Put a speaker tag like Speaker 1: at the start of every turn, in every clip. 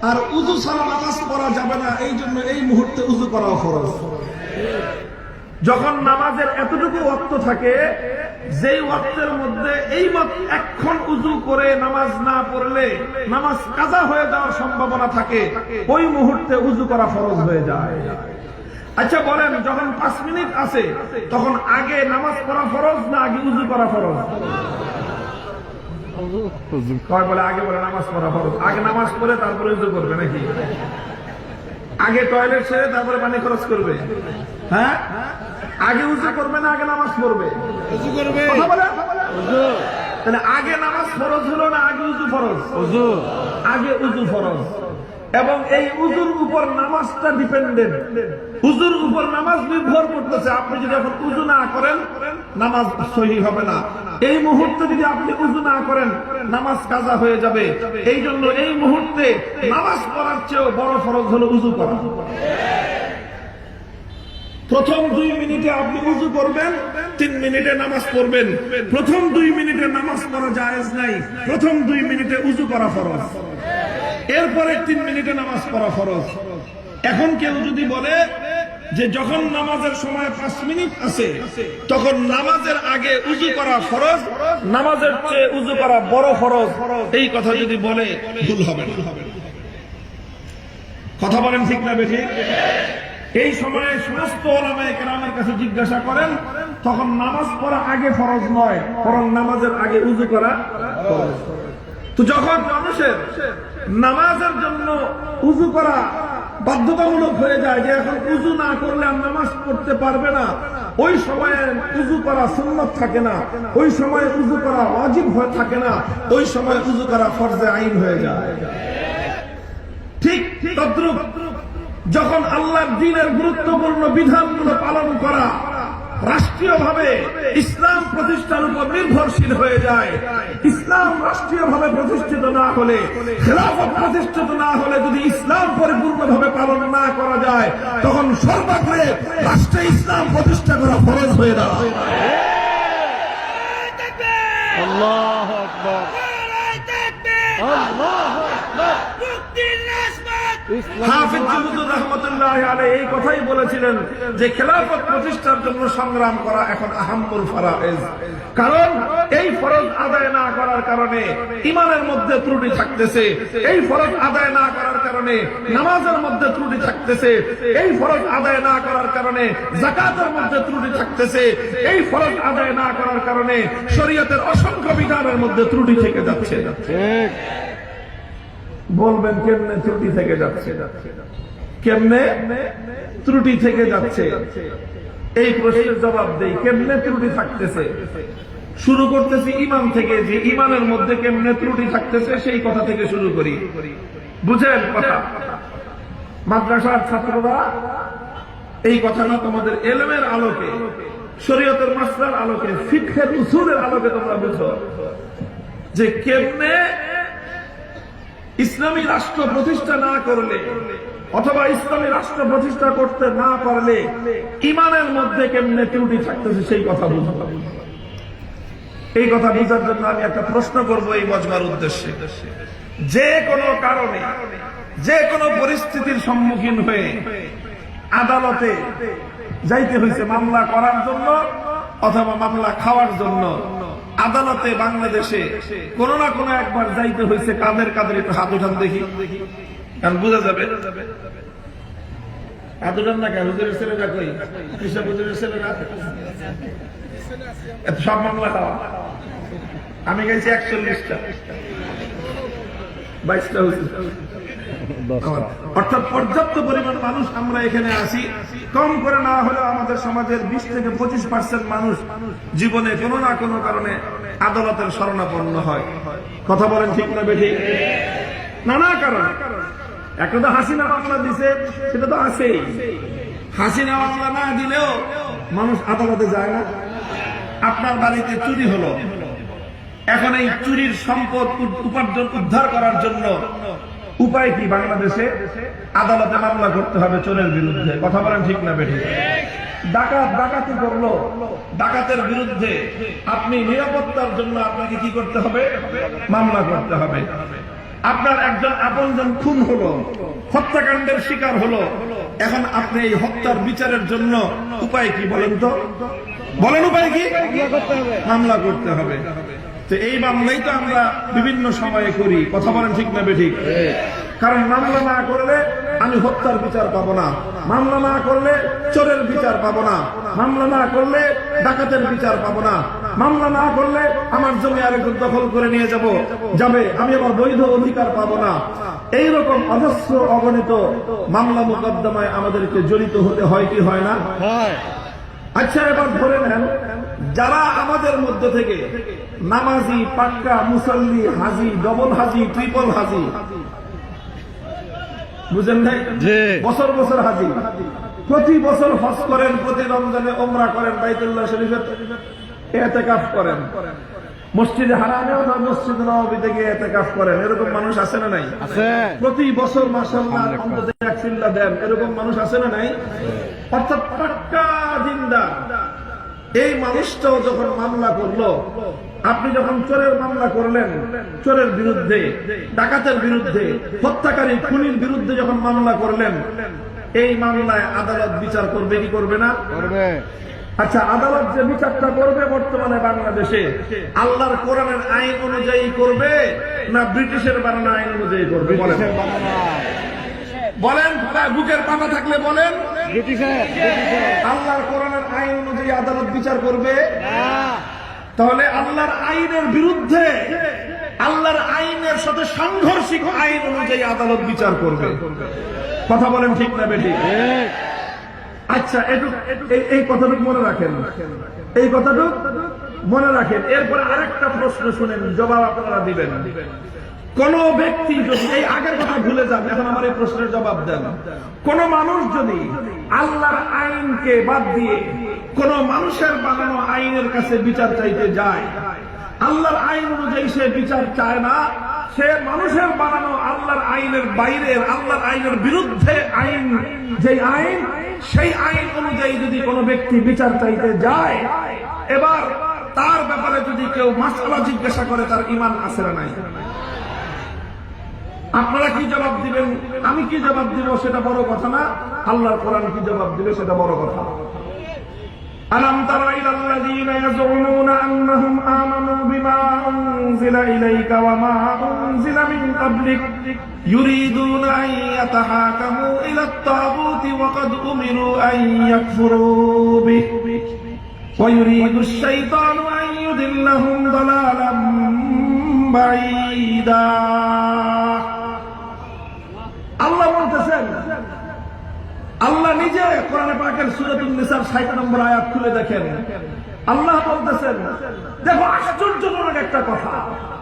Speaker 1: আর উযু ছাড়া নামাজ পড়া যাবে না, এই জন্য এই মুহূর্তে উযু করা ফরজ। যখন নামাজের এতটুকু ওয়াক্ত থাকে, যেই ওয়াক্তের মধ্যে এই এখন উযু করে নামাজ না পড়লে নামাজ কাজা হয়ে যাওয়ার সম্ভাবনা থাকে, ওই মুহূর্তে উযু করা ফরজ হয়ে যায়। আচ্ছা বলেন, যখন 5 মিনিট আছে তখন আগে নামাজ পড়া ফরজ না আগে উযু করা ফরজ? কয় বলে আগে বলে নামাজ পড়া ফরজ। আগে নামাজ পড়ে তারপরে উযু করবে নাকি? আগে টয়লেট সেরে তারপরে পানি খরচ করবে? হ্যাঁ, আগে উযু করবে না আগে নামাজ পড়বে? উযু করবে। কথা বলে উযু। তাহলে আগে নামাজ ফরজ হলো না আগে উযু ফরজ? উযু। আগে উযু ফরজ। এবং এই উযুর উপর নামাজটা ডিপেন্ডেন্ট। উযুর উপর নামাজ নির্ভর করতেছে। আপনি যদি এখন উযু না করেন নামাজ সহিহ হবে না। এই মুহূর্তে যদি আপনি উযু না করেন নামাজ কাজা হয়ে যাবে। এই জন্য এই মুহূর্তে নামাজ পড়ার চেয়েও বড় ফরজ হলো উযু করা। প্রথম 2 মিনিটে আপনি উযু করবেন, 3 মিনিটে নামাজ পড়বেন। প্রথম 2 মিনিটে নামাজ পড়া জায়েজ নাই, প্রথম 2 মিনিটে উযু করা ফরজ। এরপরে 3 মিনিটে নামাজ পড়া ফরজ। এখন কেউ যদি বলে যে যখন নামাজের সময় 5 মিনিট আছে তখন নামাজের আগে উযু করা ফরজ, নামাজের চেয়ে উযু করা বড় ফরজ, এই কথা যদি বলে ভুল হবে না। কথা বলেন ঠিক না বেঠিক? এই সময়ে সমস্ত উলামায়ে কেরামের কাছে জিজ্ঞাসা করেন, তখন নামাজ পড়া আগে ফরজ নয়, বরং নামাজের আগে উযু করা ফরজ। তো যখন মানুষের নামাজের জন্য উযু করা বাধ্যতামূলক হয়ে যায়, যে এখন উযু না করলে আর নামাজ পড়তে পারবে না, ওই সময়ে উযু করা সুন্নাত থাকে না, ওই সময়ে উযু করা ওয়াজিব হয়ে থাকে না, ওই সময় উযু করা ফরজে আইন হয়ে যায়। ঠিক তদ্রূপ যখন আল্লাহর দ্বীনের গুরুত্বপূর্ণ বিধানগুলো পালন করা রাষ্ট্রীয়ভাবে ইসলাম প্রতিষ্ঠার উপর নির্ভরশীল হয়ে যায়, ইসলাম রাষ্ট্রীয়ভাবে প্রতিষ্ঠিত না হলে, খেলাফত প্রতিষ্ঠিত না হলে যদি ইসলাম পরিপূর্ণভাবে পালন না করা যায়, তখন সর্বাগ্রে রাষ্ট্রে ইসলাম প্রতিষ্ঠা করা ফরজ হয়ে দাঁড়ায়। আল্লাহু আকবার, আল্লাহু আকবার। হাফিজ জুহুদুর রাহমাতুল্লাহি আলাইহি এই কথাই বলেছিলেন যে খেলাফত প্রতিষ্ঠার জন্য সংগ্রাম করা এখন আহাম্মুল ফারায়েজ। কারণ এই ফরজ আদায় না করার কারণে ঈমানের মধ্যে ত্রুটি থাকতেছে, এই ফরজ আদায় না করার কারণে নামাজের মধ্যে ত্রুটি থাকতেছে, এই ফরজ আদায় না করার কারণে যাকাতের মধ্যে ত্রুটি থাকতেছে, এই ফরজ আদায় না করার কারণে শরীয়তের অসংখ্য বিধানের মধ্যে ত্রুটি থেকে যাচ্ছে। ঠিক বলবেন, কেমনে ত্রুটি থেকে যাচ্ছে? কেমনে ত্রুটি থেকে যাচ্ছে? এই প্রশ্নের জবাব দেই, কেমনে ত্রুটি থাকতেছে? শুরু করতেছি ঈমান থেকে, যে ঈমানের মধ্যে কেমনে ত্রুটি থাকতেছে সেই কথা থেকে শুরু করি। বুঝেন কথা? মাদ্রাসার ছাত্ররা এই কথাটা তোমাদের ইলমের আলোকে, শরীয়তের মাসলার আলোকে, ফিকহের উসুলের আলোকে তোমরা বুঝো যে কেমনে ইসলামী রাষ্ট্র প্রতিষ্ঠা না করলে অথবা ইসলামী রাষ্ট্র প্রতিষ্ঠা করতে না পারলে ঈমানের মধ্যে কেমনে ত্রুটি থাকতেছে সেই কথা বুঝবো। এই কথা বোঝার জন্য আমি একটা প্রশ্ন করব এই মজমার উদ্দেশ্যে। যে কোনো কারণে, যে কোনো পরিস্থিতির সম্মুখীন হয়ে আদালতে যাইতে হয়েছে মামলা করার জন্য অথবা মামলা খাওয়ার জন্য, আদালতে বাংলাদেশে কোন না কোন একবার যাইতে হয়েছে, কাদের কাদের একটু হাত উঠান দেখি, কারণ বোঝা যাবে। হাত উঠান না কেন? হুজুরের ছেলেরা কই? কৃষক হুজুরের ছেলেরা এত সব মামলা খাওয়া। আমি গেছি 41টা, 22টা হুজুর, অর্থাৎ পর্যাপ্ত পরিমাণ মানুষ আমরা এখানে আসি। কম করে না হলেও আমাদের সমাজের 20 থেকে 25% মানুষ জীবনে কোনো না কোনো কারণে আদালতের শরণাপন্ন হয়। কথা বলেন ঠিক না বেঠিক? নানা কারণ। একটা তো হাসিনা মামলা দিছে, সেটা তো আছেই। হাসিনা মামলা না দিলেও মানুষ আদালতে যায় না। আপনার বাড়িতে চুরি হলো, এখন এই চুরির সম্পদ উপার্জন উদ্ধার করার জন্য উপায় কি? বাংলাদেশে আদালতে মামলা করতে হবে চোরের বিরুদ্ধে। কথা বলেন ঠিক না বেঠিক? ডাকাত ডাকাতি করলো, ডাকাতের বিরুদ্ধে আপনি নিরাপত্তার জন্য আপনাকে কি করতে হবে? মামলা করতে হবে। আপনার একজন আপনজন খুন হলো, হত্যাকাণ্ডের শিকার হলো, এখন আপনি এই হত্যার বিচারের জন্য উপায় কি বলেন তো? বলেন উপায় কি? মামলা করতে হবে। তো এই মামলাই তো আমরা বিভিন্ন সময়ে করি, কথা বলেন ঠিক না বেঠিক? কারণ মামলা না করলে আমি হত্যার বিচার পাবো না, মামলা না করলে চোরের বিচার পাবো না, মামলা না করলে ডাকাতের বিচার পাবো না, মামলা না করলে আমার জমি আরেকজন দখল করে নিয়ে যাবে, আমি আমার বৈধ অধিকার পাবো না। এইরকম অজস্র অগণিত মামলা মোকদ্দমায় আমাদেরকে জড়িত হতে হয় কি হয় না? আচ্ছা, এবার ধরে নেন যারা আমাদের মধ্য থেকে নামাজি, পাক্কা মুসল্লি, হাজি, ডবল হাজি, ট্রিপল হাজি, বুঝেন নাই, বছর বছর হাজি, প্রতি বছর হজ করেন, প্রতি রমজানে ওমরা করেন, বাইতুল্লাহ শরীফে ইতিকাফ করেন, মসজিদে হারামে অথবা মসজিদে নববীতে গিয়ে ইতিকাফ করেন, এরকম মানুষ আছে না নাই? প্রতি বছর মাশাআল্লাহ অন্তত এক চিল্লা দেন, এরকম মানুষ আছে না নাই? অর্থাৎ পাক্কা দিনদার। এই মানুষটাও যখন মামলা করলো, আপনি যখন চোরের মামলা করলেন, চোরের বিরুদ্ধে, ডাকাতের বিরুদ্ধে, হত্যাকারী খুনির বিরুদ্ধে যখন মামলা করলেন, এই মামলায় আদালত বিচার করবে কি করবে না? করবে। আচ্ছা, আদালত যে বিচারটা করবে বর্তমানে বাংলাদেশে আল্লাহর কোরআনের আইন অনুযায়ী করবে না ব্রিটিশের বানানো আইন অনুযায়ী করবে? বলেন, বুকের পাতা থাকলে বলেন। আল্লাহর কোরআনের আইন অনুযায়ী আদালত বিচার করবে? তাহলে আল্লাহর আইনের বিরুদ্ধে, আল্লাহর আইনের সাথে সাংঘর্ষিক আইন অনুযায়ী আদালত বিচার করবে। কথা বলেন ঠিক না বেঠিক? আচ্ছা, এই কথাটুকু মনে রাখেন, এই কথাটুকু মনে রাখেন। এরপরে আরেকটা প্রশ্ন শুনেন, জবাব আপনারা দিবেন। কোন ব্যক্তি যদি, এই আগের কথা ভুলে যান, এখন আমার এই প্রশ্নের জবাব দেন। কোন মানুষ যদি আল্লাহর আইনকে বাদ দিয়ে কোন মানুষের বানানো আইনের কাছে বিচার চাইতে যায়, আল্লাহর আইন অনুযায়ী সে বিচার চায় না, সে মানুষের বানানো আল্লাহর আইনের বাইরের, আল্লাহর আইনের বিরুদ্ধে আইন, যে আইন, সেই আইন অনুযায়ী যদি কোনো ব্যক্তি বিচার চাইতে যায়, এবার তার ব্যাপারে যদি কেউ মাসআলা জিজ্ঞাসা করে, তার ঈমান আছে না নাই? আপনারা কি জবাব দিবেন? আমি কি জবাব দিব সেটা বড় কথা না, আল্লাহর কোরআন কি জবাব দিবে সেটা বড় কথা। আলাম তারা ইলাল্লাযীনা ইয়াযুমুনা আন্নাহুম আমানু বিমা উনজিলা ইলাইকা ওয়া মা উনজিলা মিন ক্বাবলিক ইউরিদুনা আন ইয়াতাহাকামু ইলাত তাগুতি ওয়া ক্বাদ উমিরু আন ইয়াকফুরু বিহি ওয়া ইউরিদুশ শাইতানু আন ইউদিল্লাহুম দালালাম বাঈদা। আল্লাহ বলতেছেন, আল্লাহ নিজে কোরআনে পাকের সূরাতুন নিসার 60 নম্বর আয়াত খুলে দেখেন। আল্লাহ বলতেছেন, দেখো আশ্চর্যজনক একটা কথা।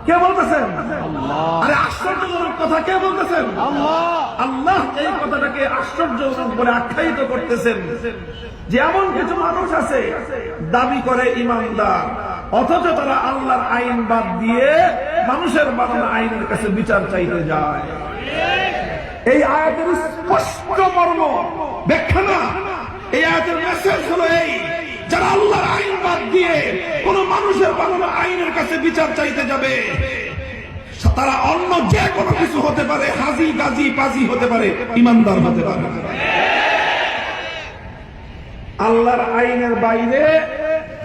Speaker 1: কে বলতেছেন? আল্লাহ। আরে আশ্চর্যজনক কথা কে বলতেছেন? আল্লাহ। আল্লাহ এই কথাটাকে আশ্চর্যজনক বলে আখ্যায়িত করতেছেন যে এমন কিছু মানুষ আছে দাবি করে ইমানদার, অথচ তারা আল্লাহর আইন বাদ দিয়ে মানুষের বানানো আইনের কাছে বিচার চাইতে যায়। এই আয়াতের স্পষ্ট মর্ম ব্যাখ্যা না, এই আয়াতের মেসেজ হলো এই, যারা আল্লাহর আইন বাদ দিয়ে কোন মানুষের বানানো আইনের কাছে বিচার চাইতে যাবে, তারা অন্য যে কোনো কিছু হতে পারে, হাজি, গাজী, পাজি হতে পারে, ইমানদার হতে পারে। আল্লাহর আইনের বাইরে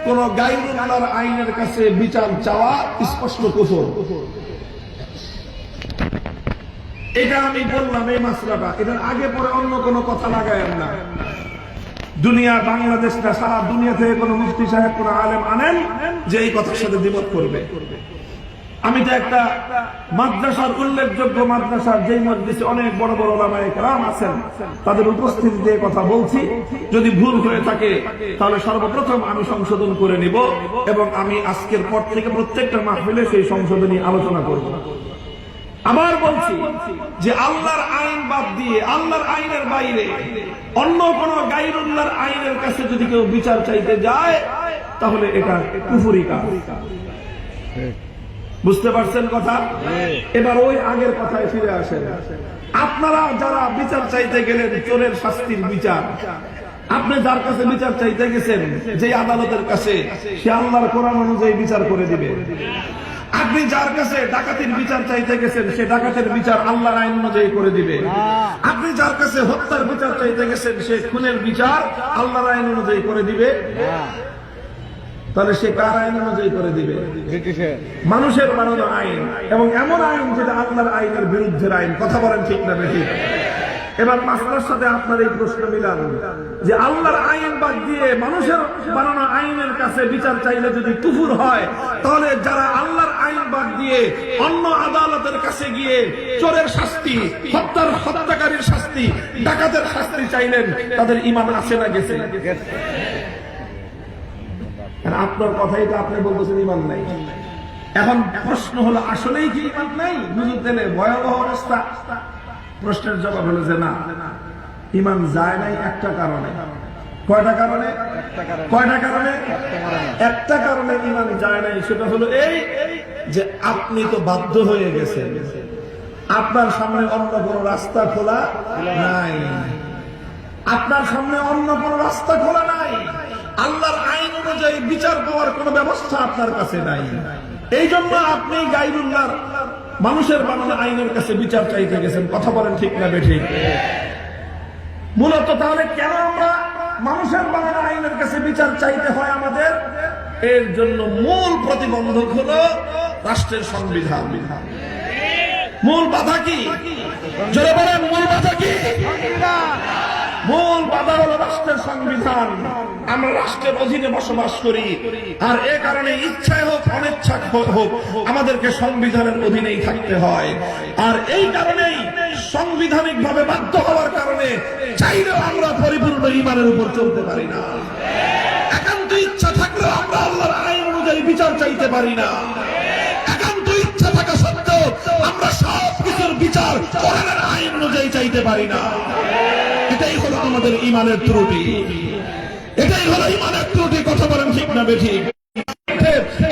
Speaker 1: কোন গায়রুল্লাহর আইনের কাছে বিচার চাওয়া স্পষ্ট কুফর। এটা আমি বললাম, এই মাসলাটা, এটার আগে পরে অন্য কোনো কথা লাগায়েন না। দুনিয়া, বাংলাদেশ না, সারা দুনিয়া থেকে কোন মুফতি সাহেব, কোন আলেম আনেন যে এই কথার সাথে দ্বিমত করবে। আমি তো একটা মাদ্রাসার, উল্লেখযোগ্য মাদ্রাসার, যেই মজলিসে অনেক বড় বড় ওলামায়ে কেরাম আছেন, তাদের উপস্থিতিতে কথা বলছি। যদি ভুল হয়ে থাকে তাহলে সর্বপ্রথম আমি সংশোধন করে নিব, এবং আমি আজকের পর থেকে প্রত্যেকটা মাহফিলে সেই সংশোধনী আলোচনা করব। আবার বলছি যে আল্লাহর আইন বাদ দিয়ে, আল্লাহর আইনের বাইরে অন্য কোন গায়রুল্লাহর আইনের কাছে যদি কেউ বিচার চাইতে যায়, তাহলে এটা কুফরি কাজ। বুঝতে পারছেন কথা? এবার ওই আগের কথায় ফিরে আসেন। আপনারা যারা বিচার চাইতে গেলেন, চোরের শাস্তির বিচার, আপনি যার কাছে বিচার চাইতে গেছেন, যে আদালতের কাছে, সে আল্লাহর কোরআন অনুযায়ী বিচার করে দিবে। আপনি যার কাছে ডাকাতির বিচার চাইতে গেছেন, সে ডাকাতের বিচার আল্লাহর আইন অনুযায়ী করে দিবে। আপনি যার কাছে হত্যার বিচার চাইতে গেছেন, সে খুনের বিচার আল্লাহর আইন অনুযায়ী করে দিবে। তাহলে সে কার আইন অনুযায়ী করে দিবে? মানুষের বানানো আইন, এবং এমন আইন যেটা আল্লাহর আইনের বিরুদ্ধের আইন। কথা বলেন ঠিক না বেঠিক? এবার মাসলার সাথে আপনার এই প্রশ্ন মিলান যে আল্লাহর আইন বাদ দিয়ে মানুষের বানানো আইনের কাছে বিচার চাইলে যদি কুফর হয়, তাহলে যারা আল্লাহর আইন বাদ দিয়ে অন্য আদালতের কাছে গিয়ে চোরের শাস্তি, হত্যাকারীর শাস্তি, ডাকাতের শাস্তি চাইলেন, তাদের ঈমান আছে না গেছে? আপনার কথাই তো আপনি বলতেছেন ঈমান নাই। এখন প্রশ্ন হলো, আসলেই কি ঈমান নাই? বুঝতে দিলে ভয়াবহ অবস্থা। প্রশ্নের জবাব হলো যে না, ঈমান যায় নাই একটা কারণে। কয়টা কারণে? কয়টা কারণে? একটা কারণে ঈমান যায় নাই, সেটা হলো এই যে আপনি তো বাধ্য হয়ে গেছেন, আপনার সামনে অন্য কোনো রাস্তা খোলা নাই। আপনার সামনে অন্য কোনো রাস্তা খোলা নাই। আল্লাহর আইন অনুযায়ী বিচার পাওয়ার কোন ব্যবস্থা আপনার কাছে নাই। এই জন্য আপনি গায়রুল্লাহর মানুষের বানানো আইনের কাছে বিচার চাইতে গেছেন। কথা বলেন ঠিক না বেঠিক? মূলত তাহলে কেন আমরা মানুষের বানানো আইনের কাছে বিচার চাইতে হয় আমাদের? এর জন্য মূল প্রতিবন্ধক হলো রাষ্ট্রের সংবিধান। মূল বাধা কি? জোরে বলেন, মূল বাধা কি? মূল বাধা হলো রাষ্ট্রের সংবিধান। আমরা রাষ্ট্রের অধীনে বসবাস করি, আর এ কারণে ইচ্ছায় হোক অনিচ্ছা হোক আমাদেরকে সংবিধানের অধীনেই থাকতে হয়। আর এই কারণেই সাংবিধানিক ভাবে বাধ্য হওয়ার কারণে চাইলেও আমরা পরিপূর্ণ ঈমানের উপর চলতে পারি না। একান্ত ইচ্ছা থাকলেও আমরা আল্লাহর আইন অনুযায়ী বিচার চাইতে পারি না। একান্ত ইচ্ছা থাকা সত্ত্বেও আমরা সব কিছুর বিচার কোরআনের আইন অনুযায়ী চাইতে পারি না। এটাই হলো আমাদের ঈমানের ত্রুটি। এটাই হলো ঈমানের ত্রুটি। কথা বলেন ঠিক না বেঠিক?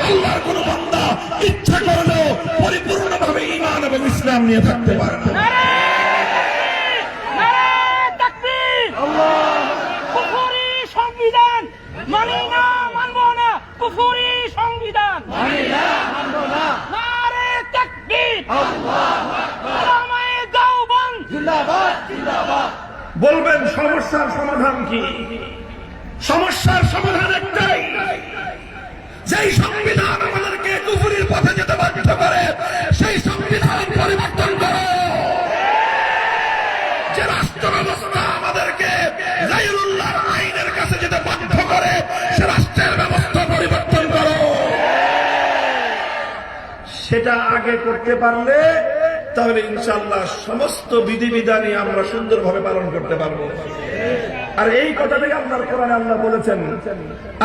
Speaker 1: আল্লাহর কোন বান্দা ইচ্ছা করলেও পরিপূর্ণভাবে ঈমান এবং ইসলাম নিয়ে থাকতে পারে না।
Speaker 2: সংবিধান মানি না, মানব না। কুফরি সংবিধান মানি না, মানব না। নারে তাকবীর, আল্লাহু আকবার। উলামায়ে দেওবন্দ জিন্দাবাদ, জিন্দাবাদ।
Speaker 1: বলবেন সমস্যার সমাধান কি? সমস্যার সমাধান একটাই, যেই সংবিধান আমাদেরকে কুফরির পথে যেতে বাধ্য করে সেই সংবিধান পরিবর্তন করো। যে রাষ্ট্র ব্যবস্থা আমাদেরকে গায়রুল্লাহর আইনের কাছে যেতে বাধ্য করে সে রাষ্ট্রের ব্যবস্থা পরিবর্তন করো। সেটা আগে করতে পারলে তাহলে ইনশাআল্লাহ সমস্ত বিধিবিধানই আমরা সুন্দরভাবে পালন করতে পারবো। আর এই কথাটাই আল্লাহর কোরআনে আল্লাহ বলেছেন,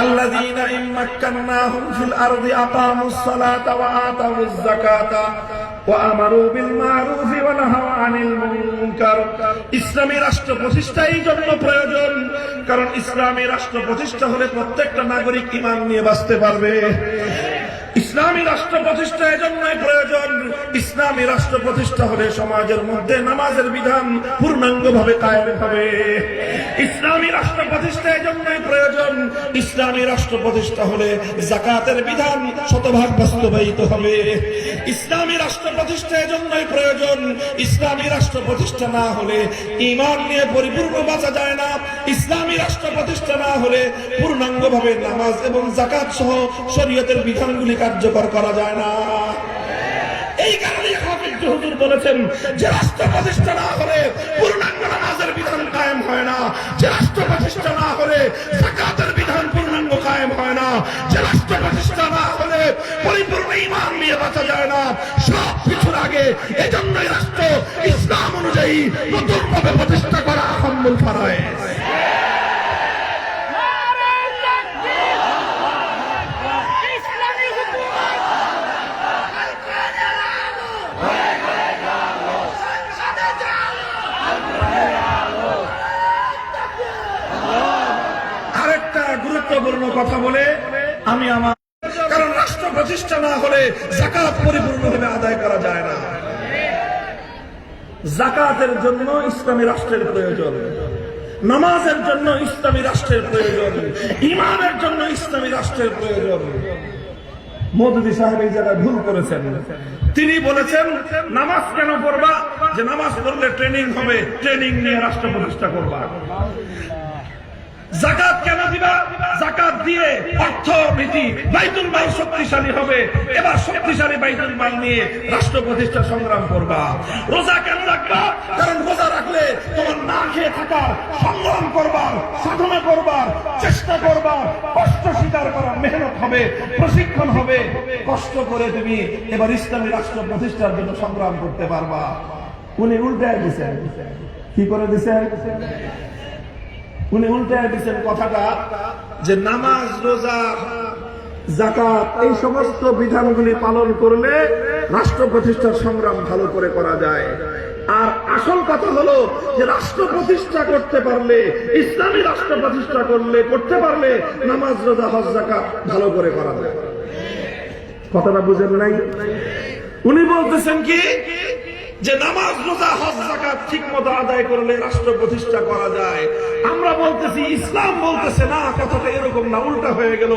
Speaker 1: আল্লাযীনা ইম্মাক্কান্নাহুম ফিল আরদি আকামুস সালাতা ওয়া আতাউজ যাকাতা ওয়া আমারু বিল মা'রুফি ওয়া নাহাউ আনিল মুনকার। ইসলামী রাষ্ট্র প্রতিষ্ঠা এই জন্য প্রয়োজন, কারণ ইসলামী রাষ্ট্র প্রতিষ্ঠা হলে প্রত্যেকটা নাগরিক ঈমান নিয়ে বাঁচতে পারবে। ইসলামী রাষ্ট্র প্রতিষ্ঠা এজন্যই প্রয়োজন, ইসলামী রাষ্ট্র প্রতিষ্ঠা হলে সমাজের মধ্যে নামাজের বিধান পূর্ণাঙ্গভাবে কায়েম হবে। ইসলামী রাষ্ট্র প্রতিষ্ঠা এজন্যই প্রয়োজন, ইসলামী রাষ্ট্র প্রতিষ্ঠা হলে যাকাতের বিধান শতভাগ বাস্তবায়িত হবে। ইসলামী রাষ্ট্র প্রতিষ্ঠা এজন্যই প্রয়োজন, ইসলামী রাষ্ট্র প্রতিষ্ঠা না হলে ঈমান নিয়ে পরিপূর্ণ বাঁচা যায় না। ইসলামী রাষ্ট্র প্রতিষ্ঠা না হলে পূর্ণাঙ্গভাবে নামাজ এবং যাকাত সহ শরীয়তের বিধানগুলি কার্যকর করা যায় না। এই কারণে হাফিজ হুজুর বলেছেন যে রাষ্ট্র প্রতিষ্ঠা না হলে পূর্ণাঙ্গ নামাজের বিধান কায়েম হয় না, যে রাষ্ট্র প্রতিষ্ঠা না হলে যাকাতের বিধান পূর্ণাঙ্গ কায়েম হয় না, যে রাষ্ট্র প্রতিষ্ঠা না হলে পরিপূর্ণ ঈমান নিয়ে বাঁচা যায় না। সব কিছুর আগে এজন্যই রাষ্ট্র ইসলাম অনুযায়ী নতুনভাবে প্রতিষ্ঠা করা আহম্মুল ফারায়েজ। গুরুত্বপূর্ণ কথা বলে আমি আমার, কারণ রাষ্ট্র প্রতিষ্ঠা না হলে যাকাত পরিপূর্ণভাবে আদায় করা যায় না। যাকাতের জন্য ইসলামী রাষ্ট্রের প্রয়োজন, নামাজের জন্য ইসলামী রাষ্ট্রের প্রয়োজন, ঈমানের জন্য ইসলামী রাষ্ট্রের প্রয়োজন। মওদুদী সাহেব এই জায়গায় ভুল করেছেন। তিনি বলেছেন নামাজ কেন পড়বা, যে নামাজ পড়লে ট্রেনিং হবে, ট্রেনিং নিয়ে রাষ্ট্র প্রতিষ্ঠা করবা। যাকাত কেন দিবা, যাকাত দিয়ে অর্থনীতি বাইতুল মাল শক্তিশালী হবে, এবার শক্তিশালী বাইতুল মাল নিয়ে রাষ্ট্র প্রতিষ্ঠা সংগ্রাম করবা। রোজা কেন রাখবা, কারণ রোজা রাখলে তোমার না খেয়ে থাকার সংগ্রাম করবার, সাধনা করবার, চেষ্টা করবার, কষ্ট স্বীকার করার মেহনত হবে, প্রশিক্ষণ হবে, কষ্ট করে তুমি এবার ইসলামী রাষ্ট্র প্রতিষ্ঠার জন্য সংগ্রাম করতে পারবা। উনি উল্টায় দিছেন। কি করে দিছেন? উনি উল্টায় দিচ্ছেন কথাটা, যে নামাজ, রোজা, যাকাত এই সমস্ত বিধানগুলি পালন করলে রাষ্ট্র প্রতিষ্ঠার সংগ্রাম ভালো করে করা যায়। আর আসল কথা হলো যে রাষ্ট্র প্রতিষ্ঠা করতে পারলে, ইসলামী রাষ্ট্র প্রতিষ্ঠা করতে পারলে নামাজ, রোজা, হজ, যাকাত ভালো করে করা যায়। কথাটা বুঝেন নাই? উনি বলতেছেন কি, যে নামাজ, রোজা, হজ, যাকাত ঠিক মতো আদায় করলে রাষ্ট্র প্রতিষ্ঠা করা যায়। আমরা বলতেছি, ইসলাম বলতেছে না, কথাটা এরকম না, উল্টা হয়ে গেল।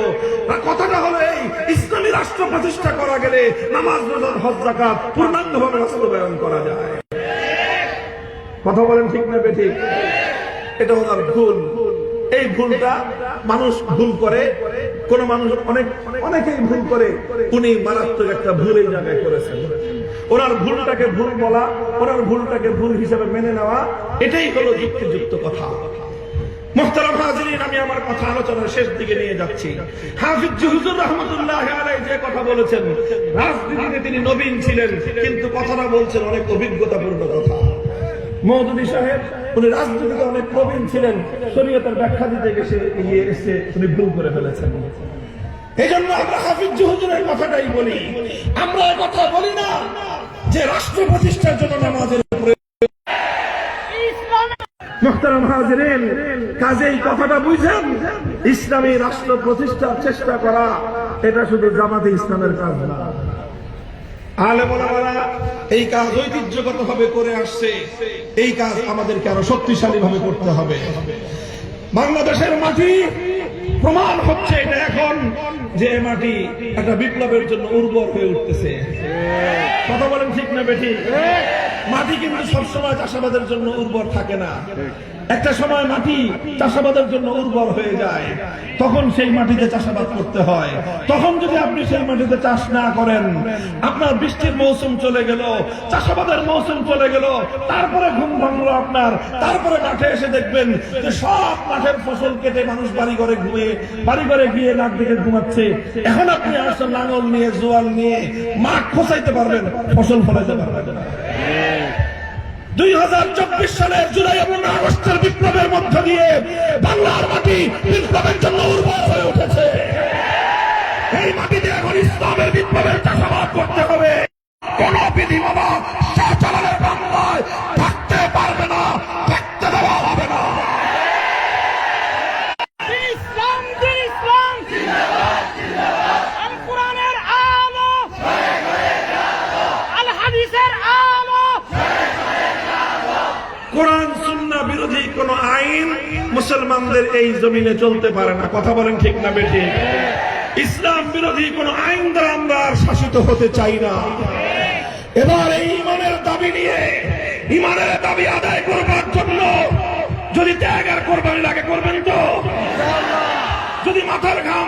Speaker 1: কথাটা হলো এই, ইসলামী রাষ্ট্র প্রতিষ্ঠা করা গেলে নামাজ, রোজা, হজ, যাকাত পূর্ণাঙ্গভাবে বাস্তবায়ন করা যায়। কথা বলেন ঠিক না বেঠিক? এটা ওনার ভুল। এই ভুলটা মানুষ ভুল করে, কোন মানুষ অনেকেই ভুল করে। উনি মারাত্মক একটা ভুল এই জায়গায় করেছেন। ওনার ভুলটাকে ভুল বলা, ওনার ভুলটাকে ভুল হিসেবে মেনে নেওয়া, এটাই হলো যুক্তিযুক্ত কথা। মুহতারাম হাজিরিন, আমি আমার কথা আলোচনার শেষ দিকে নিয়ে যাচ্ছি। হাফিজ হুজুর রাহমাতুল্লাহ আলাইহি যে কথা বলেছেন, রাজনীতিতে তিনি নবীন ছিলেন, কিন্তু কথাটা বলছেন অনেক অভিজ্ঞতাপূর্ণ কথা। মওদুদী সাহেব উনি রাজনীতিতে অনেক প্রবীণ ছিলেন, শরীয়তের ব্যাখ্যা দিতে এসে উনি ভুল করে ফেলেছেন। এই জন্য আমরা হাফিজ হুজুরের কথাটাই বলি। আমরা কথা বলি না যে রাষ্ট্র প্রতিষ্ঠার জন্য নামাজের উপরে। মুহতারাম হাজিরিন, কাজেই কথাটা বুঝেন, ইসলামী রাষ্ট্র প্রতিষ্ঠার চেষ্টা করা এটা শুধু জামাতে ইসলামের কাজ না। আলেম ওলামারা এই কাজ ঐতিহ্যগতভাবে করে আসছে, এই কাজ আমাদেরকে আরো শক্তিশালী ভাবে করতে হবে। বাংলাদেশের মাটি প্রমাণ হচ্ছে এটা এখন, যে মাটি একটা বিপ্লবের জন্য উর্বর হয়ে উঠতেছে। কথা বলেন ঠিক না বেঠিক? মাটি কিন্তু সবসময় চাষাবাদের জন্য উর্বর থাকে না। একটা সময় মাটি চাষাবাদের জন্য উর্বর হয়ে যায়, তখন সেই মাটিতে চাষাবাদ করতে হয়। তখন যদি আপনি সেই মাটিতে চাষ না করেন, আপনার বৃষ্টির মৌসুম চলে গেল, চাষাবাদের মৌসুম চলে গেল, তারপরে ঘুম ভাঙলো আপনার, তারপরে মাঠে এসে দেখবেন যে সব মাঠের ফসল কেটে মানুষ বাড়ি ঘরে গিয়ে নাক দিকে ঘুমাচ্ছে। এখন আপনি আসলে লাঙল নিয়ে, জোয়াল নিয়ে মাঠ খোঁচাইতে পারবেন, ফসল ফলাইতে পারবেন না। 2024 সালের জুলাই এবং আগস্টের বিপ্লবের মধ্য দিয়ে বাংলার মাটি বিপ্লবের জন্য উর্বর হয়ে উঠেছে। এই মাটিতে এখন ইসলামের বিপ্লবের চাষাবাদ করতে হবে। কোন বিধিমালা শাহজালালের বাংলায় থাকতে পারবে না, থাকতে দেওয়া হবে না।
Speaker 2: ইসলাম দিন, ইসলাম আল কোরআনের আলো, আল হাদিসের আলো।
Speaker 1: কোরআন সুন্নাহ বিরোধী কোন আইন মুসলমানদের এই জমিনে চলতে পারে না। কথা বলেন ঠিক না বেঠিক? ইসলাম বিরোধী কোন আইন দ্বারা আমরা আর শাসিত হতে চাই না। এবার এই ইমানের দাবি নিয়ে, ইমানের দাবি আদায় করবার জন্য যদি ত্যাগ আর কোরবানি লাগে, করবেন তো? যদি মাথার ঘাম